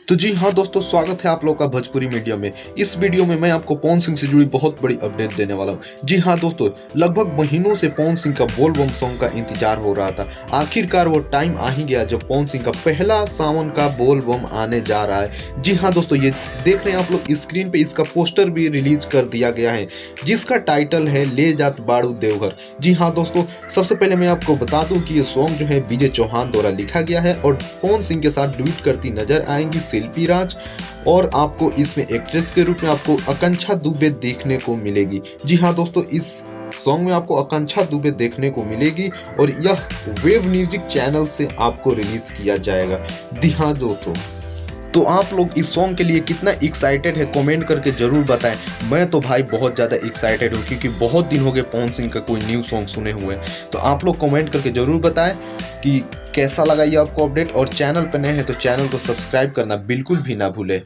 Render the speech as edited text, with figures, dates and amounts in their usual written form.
तो जी हाँ दोस्तों, स्वागत है आप लोग का भोजपुरी मीडिया में। इस वीडियो में मैं आपको पवन सिंह से जुड़ी बहुत बड़ी अपडेट देने वाला हूँ। जी हाँ दोस्तों, लगभग महीनों से पवन सिंह का बोल बम सॉन्ग का इंतजार हो रहा था। आखिरकार वो टाइम आ ही गया जब पवन सिंह का पहला सावन का बोल बम आने जा रहा है। जी हाँ दोस्तों, ये देख रहे हैं आप लोग स्क्रीन पे, इसका पोस्टर भी रिलीज कर दिया गया है जिसका टाइटल है ले जात बाड़ू देवघर। जी हाँ दोस्तों, सबसे पहले मैं आपको बता दूं कि ये सॉन्ग जो है विजय चौहान द्वारा लिखा गया है और पवन सिंह के साथ डुएट करती नजर आएंगी शिल्पी राज, और आपको इसमें एक्ट्रेस के रूप में आपको आकांक्षा दुबे देखने को मिलेगी। जी हाँ दोस्तों, इस सॉन्ग में आपको आकांक्षा दुबे देखने को मिलेगी और यह वेव म्यूजिक चैनल से आपको रिलीज किया जाएगा। जी हाँ दोस्तों, तो आप लोग इस सॉन्ग के लिए कितना एक्साइटेड है कमेंट करके जरूर बताएं। मैं तो भाई बहुत ज़्यादा एक्साइटेड हूँ क्योंकि बहुत दिन हो गए पवन सिंह का कोई न्यू सॉन्ग सुने हुए। तो आप लोग कमेंट करके जरूर बताएं कि कैसा लगा ये आपको अपडेट, और चैनल पर नए हैं तो चैनल को सब्सक्राइब करना बिल्कुल भी ना भूलें।